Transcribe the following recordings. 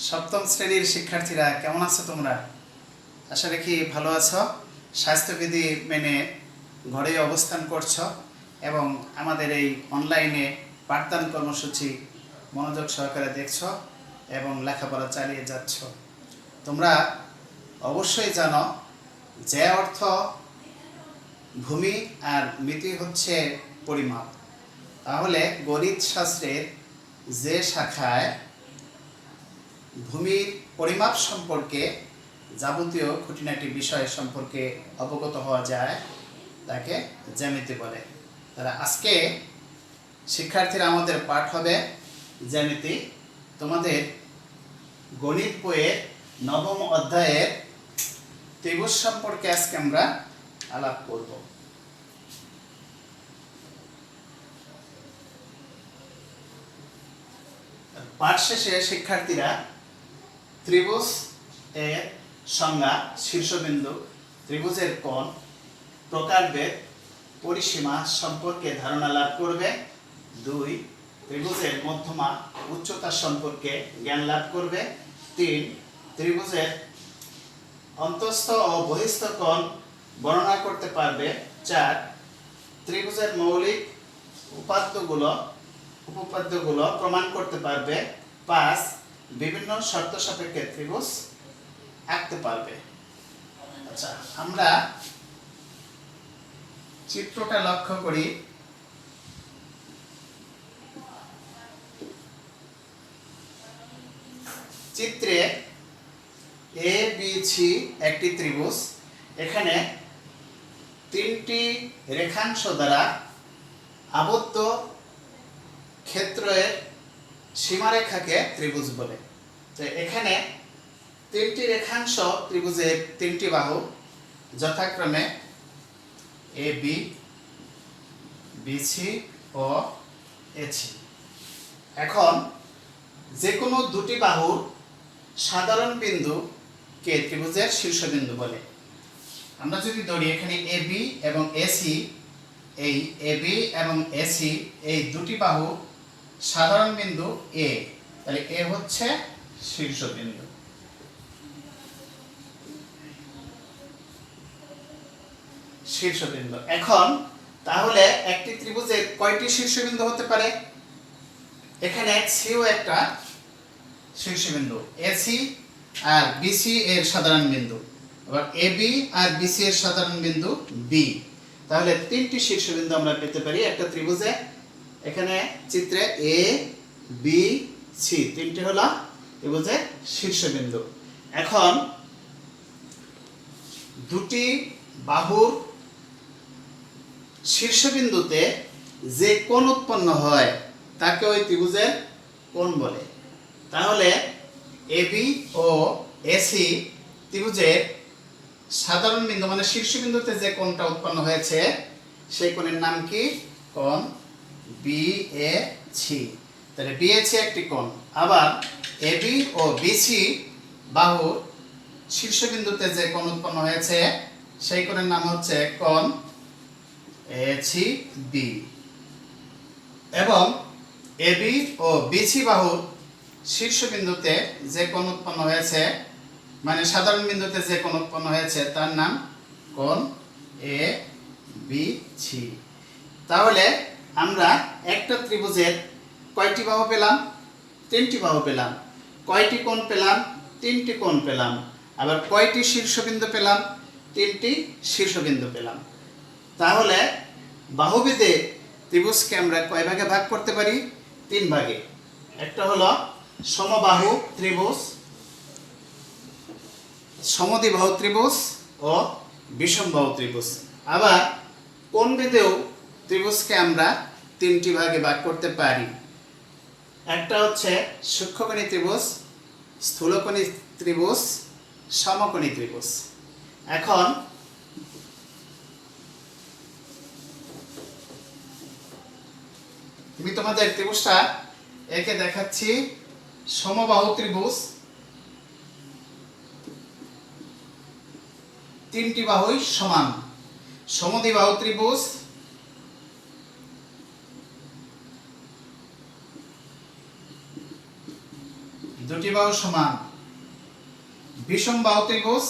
সপ্তম শ্রেণীর শিক্ষার্থীরা কেমন আছো তোমরা? আশা রাখি ভালো আছো। স্বাস্থ্যবিধি মেনে ঘরে অবস্থান করছো এবং আমাদের এই অনলাইনে পাঠদান কর্মসূচি মনোযোগ সহকারে দেখছো এবং লেখাপড়া চালিয়ে যাচ্ছ। তোমরা অবশ্যই জানো যে অর্থ ভূমি আর মিতি হচ্ছে পরিমাপ। তাহলে গণিত শাস্ত্রের যে শাখায় ভূমির পরিমাপ সম্পর্কে যাবতীয় খুঁটিনাটি বিষয় সম্পর্কে অবগত হওয়া যায় তাকে জ্যামিতি বলে। তারা আজকে শিক্ষার্থীরা আমাদের পাঠ হবে জ্যামিতি। তোমাদের গণিত বইয়ের নবম অধ্যায়ের ত্রিভুজ সম্পর্কে আজকে আমরা আলাপ করব। পাঠ শেষে শিক্ষার্থীরা ত্রিভুজ এর সংজ্ঞা, শীর্ষবিন্দু, ত্রিভুজের কোণ, প্রকারভেদ, পরিসীমা সম্পর্কে ধারণা লাভ করবে। 2. ত্রিভুজের মধ্যমা উচ্চতা সম্পর্কে জ্ঞান লাভ করবে। 3. ত্রিভুজের অন্তঃস্থ ও বহিঃস্থ কোণ বর্ণনা করতে পারবে। 4. ত্রিভুজের মৌলিক উপপাদ্যগুলো প্রমাণ করতে পারবে। 5. বিভিন্ন শর্ত সাপেক্ষে ত্রিভুজ আঁকতে পারবে। আচ্ছা, আমরা চিত্রটা লক্ষ্য করি। চিত্রে এ বি সি একটি ত্রিভুজ। এখানে তিনটি রেখাংশ দ্বারা আবদ্ধ ক্ষেত্রের সীমারেখাকে ত্রিভুজ বলে। তো এখানে তিনটি রেখাংশ ত্রিভুজের তিনটি বাহু, যথাক্রমে A B, BC O AC. এখন যে কোনো দুটি বাহুর সাধারণ বিন্দুকে ত্রিভুজের শীর্ষবিন্দু বলে। আমরা যদি ধরি এখানে এ বি এবং এসি, এই এ বি এবং এসি এই দুটি বাহু সাধারণ বিন্দু এ, তাহলে এ হচ্ছে শীর্ষবিন্দু। শীর্ষবিন্দু। এখন তাহলে একটি ত্রিভুজের কয়টি শীর্ষবিন্দু হতে পারে? এখানে সিও একটা শীর্ষবিন্দু, এসি আর বিসি এর সাধারণ বিন্দু, আবার এবি আর বিসি এর সাধারণ বিন্দু বি। তাহলে তিনটি শীর্ষবিন্দু আমরা পেতে পারি একটা ত্রিভুজে। এখানে চিত্রে এ বি সি তিনটি হলো ত্রিভুজের শীর্ষবিন্দু। এখন দুটি বাহুর শীর্ষবিন্দুতে যে কোণ উৎপন্ন হয় তাকে ওই ত্রিভুজের কোণ বলে। তাহলে এবি ও এসি ত্রিভুজের সাধারণ বিন্দু মানে শীর্ষবিন্দুতে যে কোণটা উৎপন্ন হয়েছে সেই কোণের নাম কি? কোণ বিএসি। তাহলে বিএসি একটি কোণ। আবার এবি ও বিসি বাহুর শীর্ষবিন্দুতে যে কোণ উৎপন্ন হয়েছে সেই কোণের নাম হচ্ছে কোণ এসি বি। এবং এবি ও বিসি বাহুর শীর্ষবিন্দুতে যে কোণ উৎপন্ন হয়েছে মানে সাধারণ বিন্দুতে যে কোণ উৎপন্ন হয়েছে তার নাম কোণ এ বি সি। তাহলে আমরা একটা ত্রিভুজের কয়টি বাহু পেলাম? তিনটি বাহু পেলাম। কয়টি কোণ পেলাম? তিনটি কোণ পেলাম। আবার কয়টি শীর্ষবিন্দু পেলাম? তিনটি শীর্ষবিন্দু পেলাম। তাহলে বাহুভেদে ত্রিভুজকে আমরা কয় ভাগে ভাগ করতে পারি? তিন ভাগে। একটা হলো সমবাহু ত্রিভুজ, সমদ্বিবাহু ত্রিভুজ ও বিষমবাহু ত্রিভুজ। আবার কোণভেদেও ত্রিভুজকে আমরা তিনটি ভাগে ভাগ করতে পারি। একটা হচ্ছে সূক্ষ্মকোণী ত্রিভুজ, স্থূলকোণী ত্রিভুজ, সমকোণী ত্রিভুজ। এখন আমি তোমাদের ত্রিভুজটা একে দেখাচ্ছি। সমবাহু ত্রিভুজ, তিনটি বাহুই সমান। সমদ্বিবাহু ত্রিভুজ, দুটি বাহু সমান বিষম বাহু ত্রিভুজ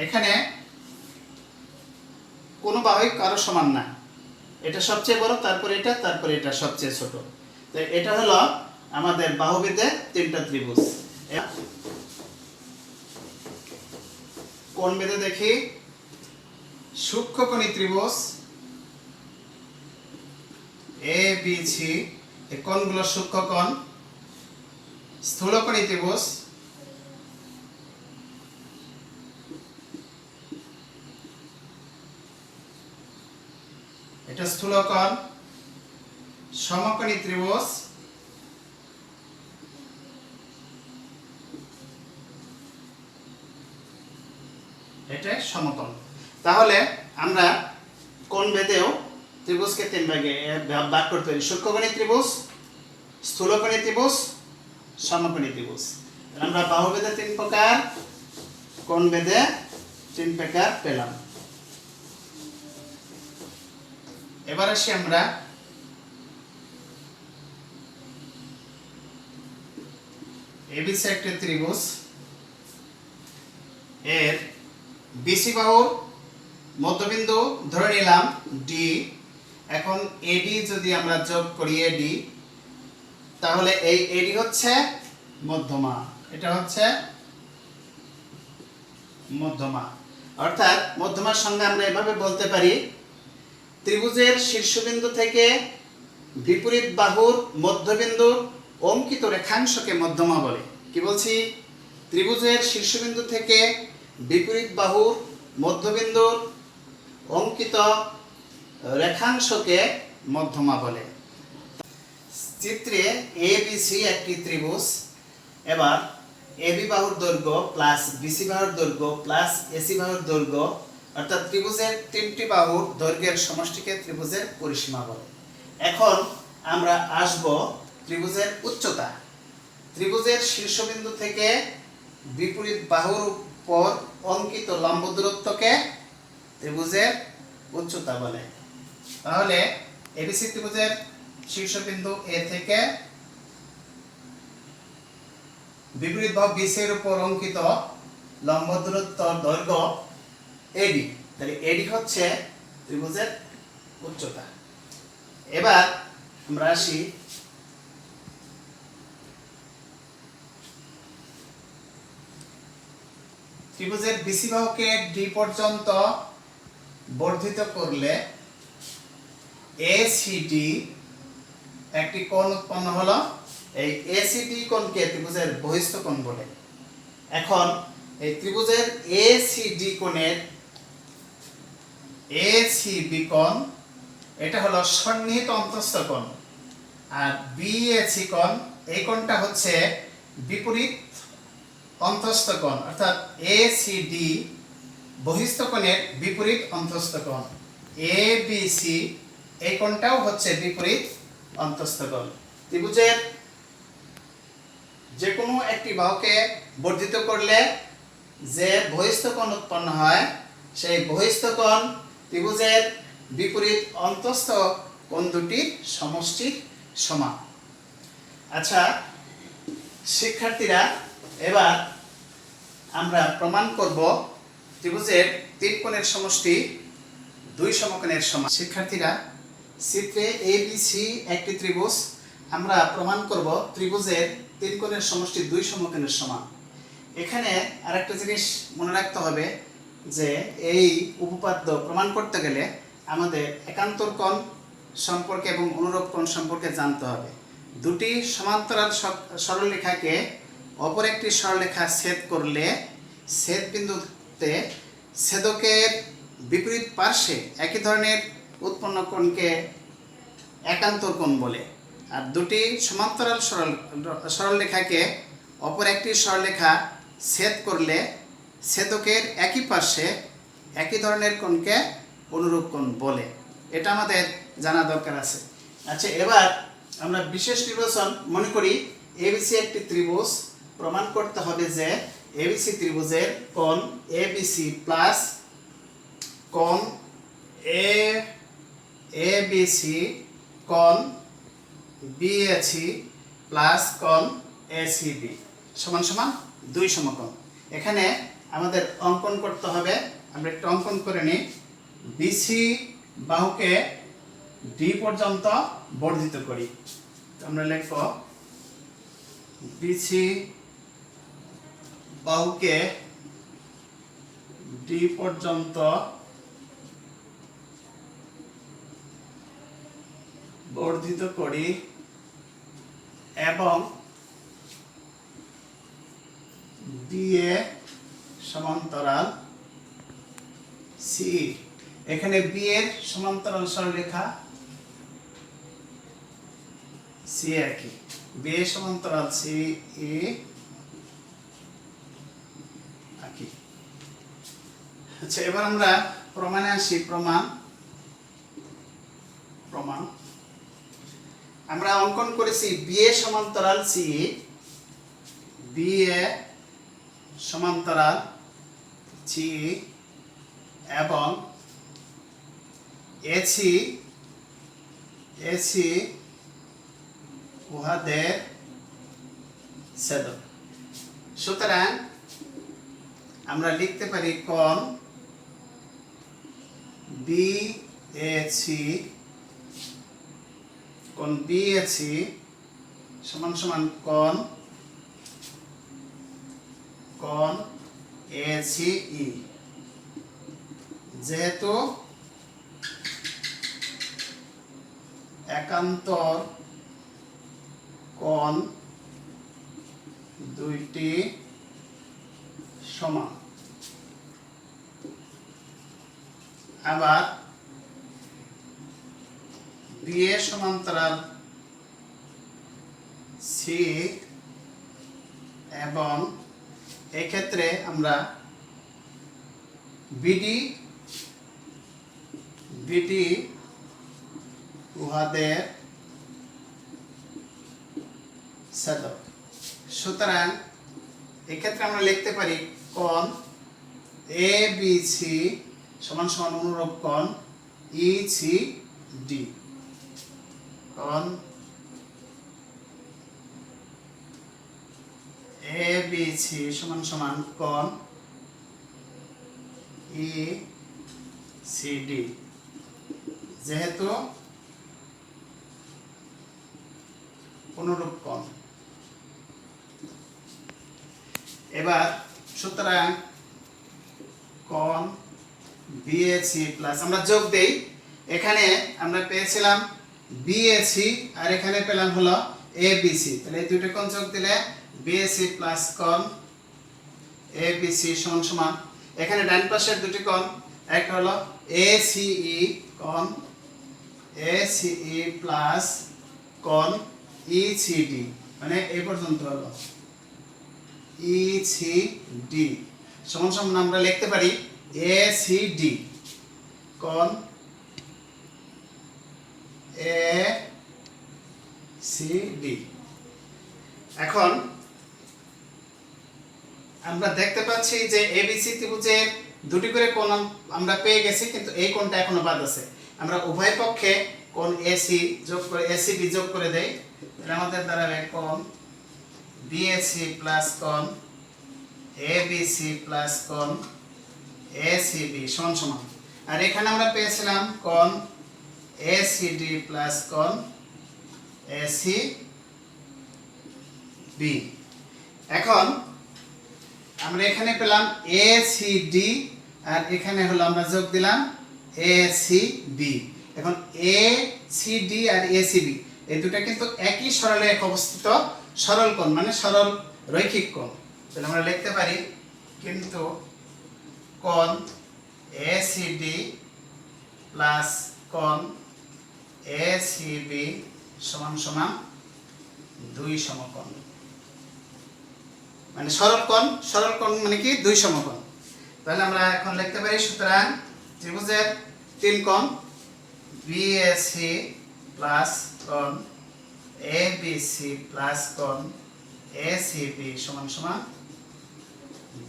এখানে কোনো বাহুই কারো সমান না, এটা সবচেয়ে বড়, তারপরে এটা সবচেয়ে ছোট। তো এটা হলো আমাদের বাহুবেদে তিনটা ত্রিভুজ। কোণ বেদে দেখি সূক্ষ্মকোণী ত্রিভুজ এ বি সি, এই কোণগুলো সূক্ষ্মকোণ। স্থূলকোণী ত্রিভুজ এটা স্থূলকোণ। সমকোণী ত্রিভুজ এটা সমতল। তাহলে আমরা কোণ ভেদেও ত্রিভুজকে তিন ভাগে ভাগ করতে পারি: সূক্ষ্মকোণী ত্রিভুজ, স্থূলকোণী ত্রিভুজ, সমকোণী ত্রিভুজ। আমরা বাহুভেদে তিন প্রকার, কোণ ভেদে তিন প্রকার পেলাম। এবার আসি আমরা এবিসি একটি ত্রিভুজ, এর বিসি বাহুর মধ্যবিন্দু ধরে নিলাম ডি। এখন এডি যদি আমরা যোগ করি এডি, তাহলে এই এডি হচ্ছে মধ্যমা, এটা হচ্ছে মধ্যমা। অর্থাৎ মধ্যমার সঙ্গে আমরা এভাবে বলতে পারি, ত্রিভুজের শীর্ষবিন্দু থেকে বিপরীত বাহুর মধ্যবিন্দু অঙ্কিত রেখাংশকে মধ্যমা বলে। কি বলছি? ত্রিভুজের শীর্ষবিন্দু থেকে বিপরীত বাহুর মধ্যবিন্দুর অঙ্কিত রেখাংশকে মধ্যমা বলে। চিত্রে এ বি সি একটি ত্রিভুজ। এবার এবি বাহুর দৈর্ঘ্য প্লাস বিসি বাহুর দৈর্ঘ্য প্লাস এসি বাহুর দৈর্ঘ্য, অর্থাৎ ত্রিভুজের তিনটি বাহুর দৈর্ঘ্যের সমষ্টিকে ত্রিভুজের পরিসীমা বলে। এখন আমরা আসব ত্রিভুজের উচ্চতা। ত্রিভুজের শীর্ষবিন্দু থেকে বিপরীত বাহুর উপর অঙ্কিত লম্ব দূরত্বকে ত্রিভুজের উচ্চতা বলে। তাহলে এবিসি ত্রিভুজের শীর্ষবিন্দু এ থেকে বিপরীত বাহু বিসি এর উপর অঙ্কিত লম্ব দূরত্ব দৈর্ঘ্য এডি। তাহলে এডি হচ্ছে ত্রিভুজের উচ্চতা। এবার আমরা আসি ত্রিভুজের বিসি বাহুকে ডি পর্যন্ত বর্ধিত করলে এসিডি একটি কোণ উৎপন্ন হলো। এই এসিডি কোণকে ত্রিভুজের বহিস্থ কোণ বলে। এখন এই ত্রিভুজের এসিডি কোণের এসিবি কোণ, এটা হলো সন্নিহিত অন্তঃস্থ কোণ। আর বিএসি কোণ, এই কোণটা হচ্ছে বিপরীত অন্তঃস্থ কোণ, অর্থাৎ এসিডি বহিস্থ কোণের বিপরীত অন্তঃস্থ কোণ। এবিসি এই কোণটাও হচ্ছে বিপরীত অন্তঃস্থ কোণ। ত্রিভুজের যে কোনো একটি বাহুকে বর্ধিত করলে যে বহিস্থ কোণ উৎপন্ন হয়, সেই বহিস্থ কোণ ত্রিভুজের বিপরীত অন্তঃস্থ কোণ দুটির সমষ্টির সমান। আচ্ছা শিক্ষার্থীরা, এবার আমরা প্রমাণ করব ত্রিভুজের তিন কোণের সমষ্টি দুই সমকোণের সমান। শিক্ষার্থীরা, চিত্রে এবিসি একটি ত্রিভুজ। আমরা প্রমাণ করব ত্রিভুজের তিন কোণের সমষ্টি দুই সমকোণের সমান। এখানে আরেকটা জিনিস মনে রাখতে হবে যে এই উপপাদ্য প্রমাণ করতে গেলে আমাদের একান্তর কোণ সম্পর্কে এবং অনুরূপ কোণ সম্পর্কে জানতে হবে। দুটি সমান্তরাল সরলরেখাকে অপর একটি সরলরেখা ছেদ করলে ছেদ বিন্দুতে ছেদকের বিপরীত পার্শ্বে একই ধরনের উৎপন্ন কোণকে একান্তর কোণ বলে। আর দুটি সমান্তরাল সরলরেখাকে অপর একটি সরলরেখা ছেদ করলে ছেদকের একই পার্শ্বে একই ধরনের কোণকে অনুরূপ কোণ বলে। এটা আমাদের জানা দরকার আছে। আচ্ছা, এবার আমরা বিশেষ নির্বাচন মনে করি এবিসি একটি ত্রিভুজ। প্রমাণ করতে হবে যে এবিসি ত্রিভুজের কোণ এবিসি প্লাস কোণ এবিসি কোণ বিএসি প্লাস কোণ এসিবি সমান সমান 2 সমকোণ। এখানে আমাদের অঙ্কন করতে হবে, আমরা একটা অঙ্কন করে নিই। বিসি বাহুকে ডি পর্যন্ত বর্ধিত করি। আমরা লিখব বিসি বাহুকে ডি পর্যন্ত বর্ধিত করি এবং ডিএ সমান্তরাল সি। এখানে বি এর সমান্তরাল সরলরেখা সি একই, বি এর সমান্তরাল সি ই একই। আচ্ছা, এবার আমরা প্রমাণে আসি। প্রমাণ আমরা অঙ্কন করেছি বি এ সমান্তরাল সি, বি এ সমান্তরাল সি এবং এসি উহাদের ছেদক। সুতরাং আমরা লিখতে পারি কোণ বিএসি সমান সমান কোণ এসিই। যেহেতু একান্তর কোণ দুইটি সমান, আবার বি এর সমান্তরাল সি এবং এই ক্ষেত্রে আমরা বিডি উহাদের ছেদক। সুতরাং এক্ষেত্রে আমরা লিখতে পারি কোণ এ বি সি সমান সমান অনুরূপ কোণ ই সি ডি। কোণ এ বি সি সমান সমান কোণ ই সি ডি, যেহেতু অনুরূপ কোণ। এবার সুতরাং কোণ বিএসি প্লাস আমরা যোগ দেই। এখানে আমরা পেয়েছিলাম বিএসি আর এখানে পেলাম হলো এবিসি, তাহলে এই দুটো কোণ যোগ দিলে বিএসি প্লাস কোণ এবিসি সমান সমান, এখানে ডান পাশের দুটি কোণ একটা হলো এসিই কোণ এসিই প্লাস কোণ ইসিডি, মানে এই পর্যন্ত হলো ইসিডি সমান সমান আমরা লিখতে পারি এসিডি কোণ এসিডি। এখন আমরা দেখতে পাচ্ছি যে এবিসি ত্রিভুজের দুটি করে কোণ আমরা পেয়ে গেছি, কিন্তু এই কোণটা এখনো বাদ আছে। আমরা উভয় পক্ষে কোণ এসি যোগ করে এসিবি যোগ করে দেই, তাহলে আমাদের দাঁড়াবে কোণ বিএসি প্লাস কোণ এবিসি প্লাস কোণ এসিবি সমান সমান, আর এখানে আমরা পেয়েছিলাম কোণ এসিডি প্লাস কোণ এসিবি। এখন আমরা এখানে পেলাম এসিডি আর এখানে হলো আমরা যোগ দিলাম এসিবি। এখন এসিডি আর এসিবি এই দুটো কিন্তু একই সরলরেখায় অবস্থিত সরল কোণ, মানে সরল রৈখিক কোণ। তাহলে আমরা লিখতে পারি কিন্তু কোণ এসিডি প্লাস কোণ এসিবি সমান সমান 2 সমকোণ, মানে সরল কোণ মানে কি 2 সমকোণ। তাহলে আমরা এখন লিখতে পারি সুতরাং ত্রিভুজের 3 কোণ বিএসি প্লাস কোণ এবিসি প্লাস কোণ এসিবি সমান সমান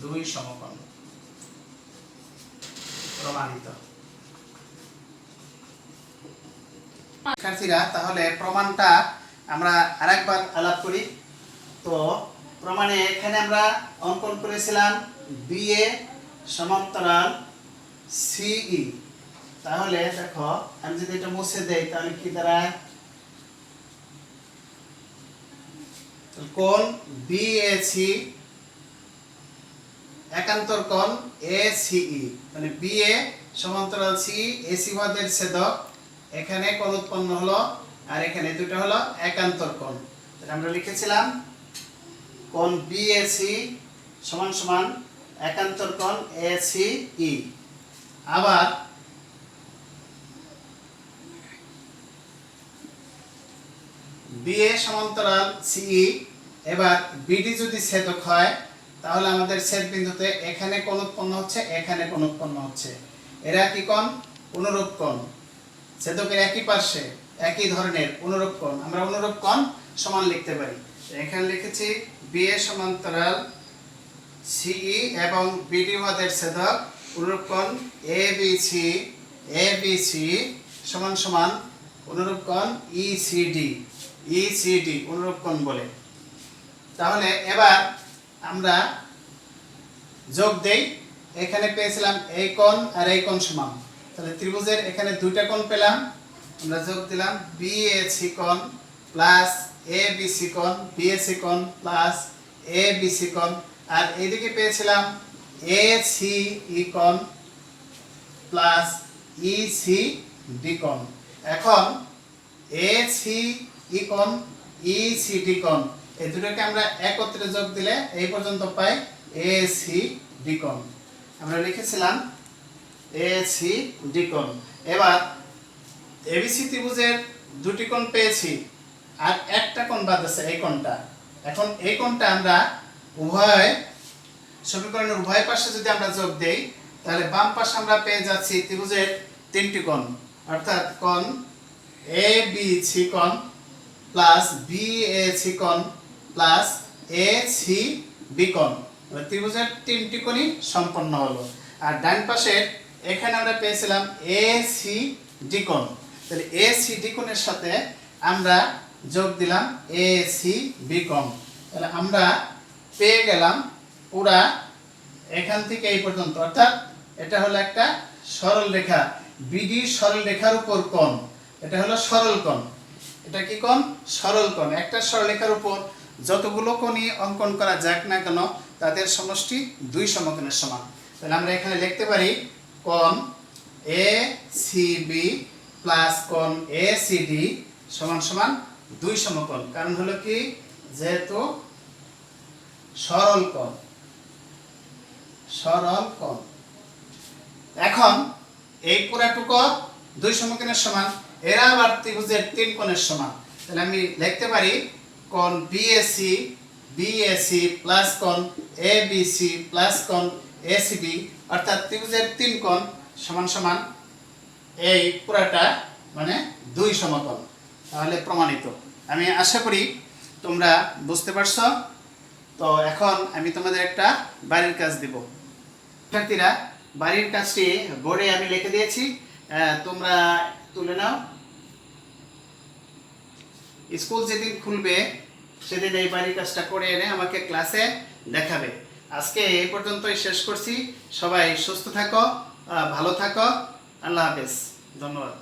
2 সমকোণ। প্রমাণিত। শিক্ষার্থীরা, তাহলে প্রমাণটা আমরা আরেকবার আলাপ করি। তো প্রমাণে এখানে আমরা অঙ্কন করেছিলাম বিএ সমান্তরাল সিই। তাহলে দেখো, আমি যদি এটা মুছে দেই তাহলে কি দাঁড়ায়? কোণ বিএসি একান্তর কোণ এসিই, মানে বিএ সমান্তরাল সিই, এসি বাদের ছেদক, এখানে কোণ উৎপন্ন হলো আর এখানে দুটো হলো একান্তর কোণ। তাহলে আমরা লিখেছিলাম কোণ বিএসি সমান সমান একান্তর কোণ এসিই। আবার বিএ সমান্তরাল সিই, এবার বিডি যদি ছেদক হয় তাহলে আমাদের ছেদ বিন্দুতে এখানে কোণ উৎপন্ন হচ্ছে, এখানে কোণ উৎপন্ন হচ্ছে। এরা কি কোণ? অনুরূপ কোণ। ছেদকের একই পার্শ্বে একই ধরনের অনুরূপ কোণ, আমরা অনুরূপ কোণ সমান লিখতে পারি। এখানে লিখেছি বিএ সমান্তরাল সিই এবং বিডি বাদের ছেদক অনুরূপ কোণ এবিসি, এবিসি সমান সমান অনুরূপ কোণ ইসিডি, ইসিডি অনুরূপ কোণ বলে। তাহলে এবার আমরা যোগ দেই। এখানে পেয়েছিলাম এই কোণ আর এই কোণ সমান, তাহলে ত্রিভুজের এখানে দুইটা কোণ পেলাম, আমরা যোগ দিলাম বিএসি কোণ প্লাস এবিসি কোণ, বিএসি কোণ প্লাস এবিসি কোণ, আর এইদিকে পেয়েছিলাম এসিই কোণ প্লাস ইসিডি কোণ। এখন এসিই কোণ, ইসিডি কোণ, এই দুটোকে আমরা একত্রে যোগ দিলে এই পর্যন্ত পাই এসিডি কোণ। আমরা লিখেছিলাম এসিডি কোণ। এবার এবিসি ত্রিভুজের দুটি কোণ পেয়েছি আর একটা কোণ বাদ আছে, এই কোণটা। এখন এই কোণটা আমরা উভয় সমীকরণের উভয় পাশে যদি আমরা যোগ দেই তাহলে বাম পাশে আমরা পেয়ে যাচ্ছি ত্রিভুজের তিনটি কোণ, অর্থাৎ কোণ এবিসি কোণ প্লাস বিএসি কোণ প্লাস এসিবি কোণ। ত্রিভুজের তিনটি কোণই সম্পন্ন হলো। আর ডান পাশের এখানে আমরা পেয়েছিলাম এসিডি কোণ, তাহলে এসিডি কোণের সাথে আমরা যোগ দিলাম এসিবি কোণ। তাহলে আমরা পেয়ে গেলাম পুরা এখান থেকে এই পর্যন্ত, অর্থাৎ এটা হলো একটা সরল রেখা, বিডি সরল রেখার উপর কোণ, এটা হলো সরল কোণ। এটা কি কোণ? সরল কোণ। একটা সরলরেখার উপর যতগুলো কোণই অঙ্কন করা যাক না কেন তাদের সমষ্টি দুই সমকোণের সমান। তাহলে আমরা এখানে লিখতে পারি কোণ এসিবি প্লাস কোণ এসিডি সমান সমান দুই সমকোণ। কারণ হলো কি, যেহেতু সরল কোণ, সরল কোণ। এখন এই পুরাটুকু দুই সমকোণের সমান, এরা আবার ত্রিভুজের তিন কোণের সমান। তাহলে আমি লিখতে পারি কোণ বিএসি, বিএসি প্লাস কোণ এবিসি প্লাস কোণ এসিবি, অর্থাৎ ত্রিভুজের তিন কোণ সমান সমান এই পুরাটা মানে দুই সমকোণ। তাহলে প্রমাণিত। আমি আশা করি তোমরা বুঝতে পারছো। তো এখন আমি তোমাদের একটা বাড়ির কাজ দিব। শিক্ষার্থীরা, বাড়ির কাজটি বোর্ডে আমি লিখে দিয়েছি, তোমরা তুলে নাও। স্কুল যেদিন খুলবে সেদিন এই বাড়ির কাজটা করে এনে আমাকে ক্লাসে দেখাবে। আজকে এই পর্যন্তই শেষ করছি। সবাই সুস্থ থাকো, ভালো থাকো। আল্লাহ হাফেজ। ধন্যবাদ।